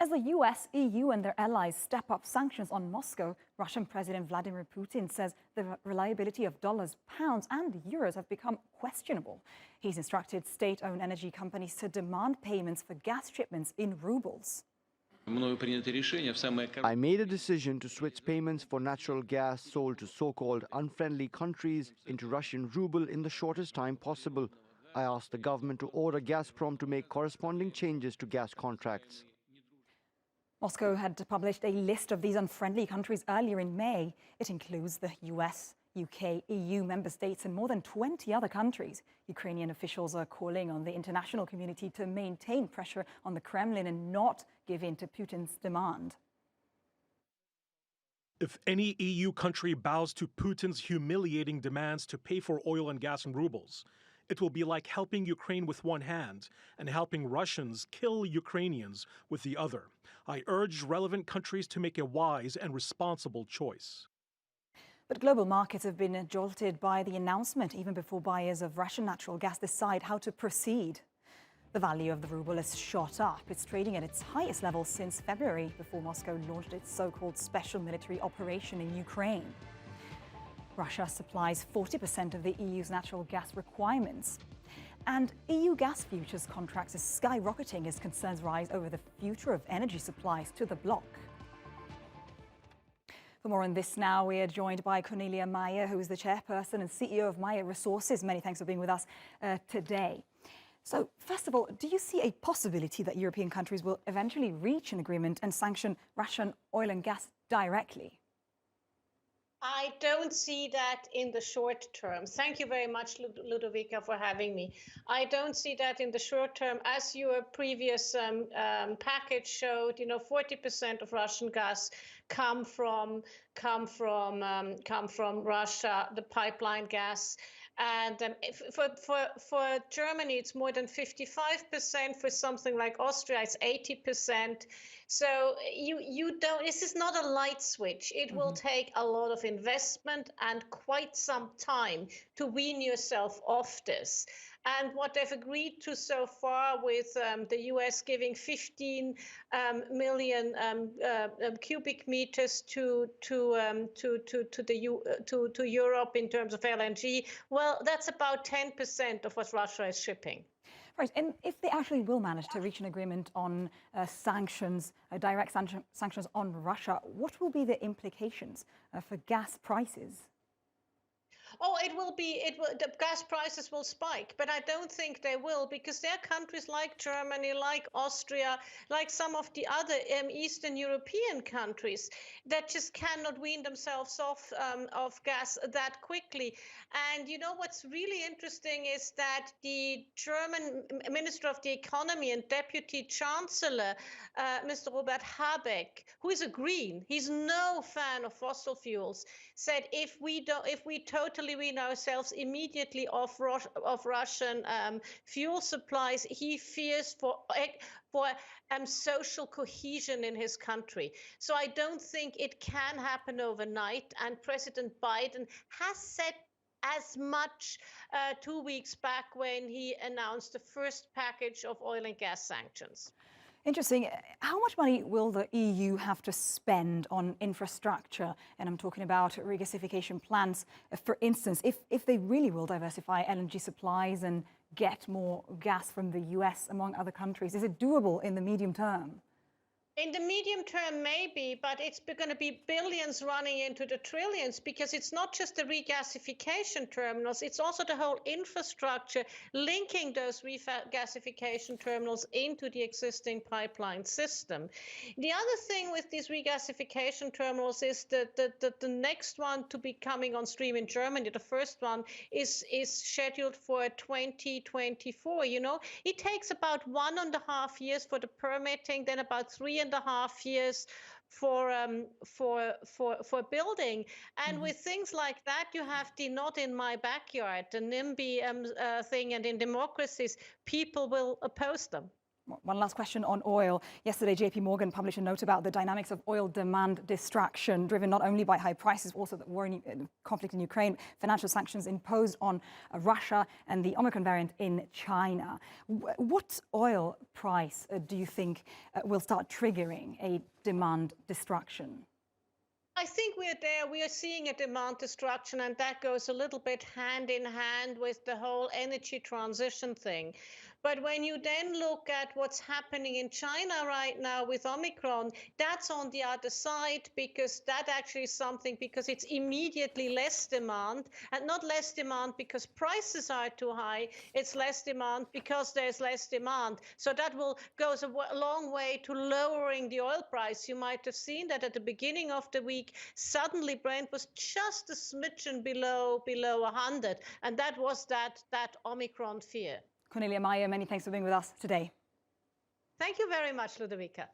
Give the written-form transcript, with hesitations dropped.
As the US, EU and their allies step up sanctions on Moscow, Russian President Vladimir Putin says the reliability of dollars, pounds and euros have become questionable. He's instructed state-owned energy companies to demand payments for gas shipments in rubles. I made a decision to switch payments for natural gas sold to so-called unfriendly countries into Russian ruble in the shortest time possible. I asked the government to order Gazprom to make corresponding changes to gas contracts. Moscow had published a list of these unfriendly countries earlier in May. It includes the US, UK, EU member states and more than 20 other countries. Ukrainian officials are calling on the international community to maintain pressure on the Kremlin and not give in to Putin's demand. If any EU country bows to Putin's humiliating demands to pay for oil and gas in rubles, it will be like helping Ukraine with one hand and helping Russians kill Ukrainians with the other. I urge relevant countries to make a wise and responsible choice. But global markets have been jolted by the announcement, even before buyers of Russian natural gas decide how to proceed. The value of the ruble has shot up. It's trading at its highest level since February, before Moscow launched its so-called special military operation in Ukraine. Russia supplies 40% of the EU's natural gas requirements. And EU gas futures contracts are skyrocketing as concerns rise over the future of energy supplies to the bloc. For more on this now, we are joined by Cornelia Meyer, who is the chairperson and CEO of Meyer Resources. Many thanks for being with us today. So, first of all, do you see a possibility that European countries will eventually reach an agreement and sanction Russian oil and gas directly? I don't see that in the short term. Thank you very much, Ludovica, for having me. I don't see that in the short term. As your previous package showed, 40% of Russian gas come from Russia, the pipeline gas. And for Germany, it's more than 55%. For something like Austria, it's 80%. So you don't. This is not a light switch. It will take a lot of investment and quite some time to wean yourself off this. And what they've agreed to so far, with the US giving 15 million cubic meters to Europe in terms of LNG, well, that's about 10% of what Russia is shipping. Right, and if they actually will manage to reach an agreement on sanctions, direct sanctions on Russia, what will be the implications for gas prices? Oh, the gas prices will spike, but I don't think they will, because there are countries like Germany, like Austria, like some of the other Eastern European countries that just cannot wean themselves off of gas that quickly. And what's really interesting is that the German Minister of the Economy and Deputy Chancellor, Mr. Robert Habeck, who is a Green, he's no fan of fossil fuels, said if we totally wean ourselves immediately off Russian fuel supplies, he fears for social cohesion in his country. So I don't think it can happen overnight. And President Biden has said as much 2 weeks back when he announced the first package of oil and gas sanctions. Interesting. How much money will the EU have to spend on infrastructure? And I'm talking about regasification plants, for instance, if they really will diversify LNG supplies and get more gas from the US, among other countries. Is it doable in the medium term? In the medium term, maybe, but it's going to be billions running into the trillions, because it's not just the regasification terminals, it's also the whole infrastructure linking those regasification terminals into the existing pipeline system. The other thing with these regasification terminals is that the next one to be coming on stream in Germany, the first one, is scheduled for 2024. It takes about 1.5 years for the permitting, then about 3.5 years for building. And with things like that, you have the not in my backyard, the NIMBY thing, and in democracies, people will oppose them. One last question on oil. Yesterday, JP Morgan published a note about the dynamics of oil demand distraction, driven not only by high prices, also the war in conflict in Ukraine, financial sanctions imposed on Russia, and the Omicron variant in China. What oil price do you think will start triggering a demand destruction? I think we're there. We are seeing a demand destruction, and that goes a little bit hand in hand with the whole energy transition thing. But when you then look at what's happening in China right now with Omicron, that's on the other side, because that actually is something, because it's immediately less demand, and not less demand because prices are too high. It's less demand because there's less demand. So that goes a long way to lowering the oil price. You might have seen that at the beginning of the week, suddenly Brent was just a smidgen below 100, and that was that Omicron fear. Cornelia Meyer, many thanks for being with us today. Thank you very much, Ludovica.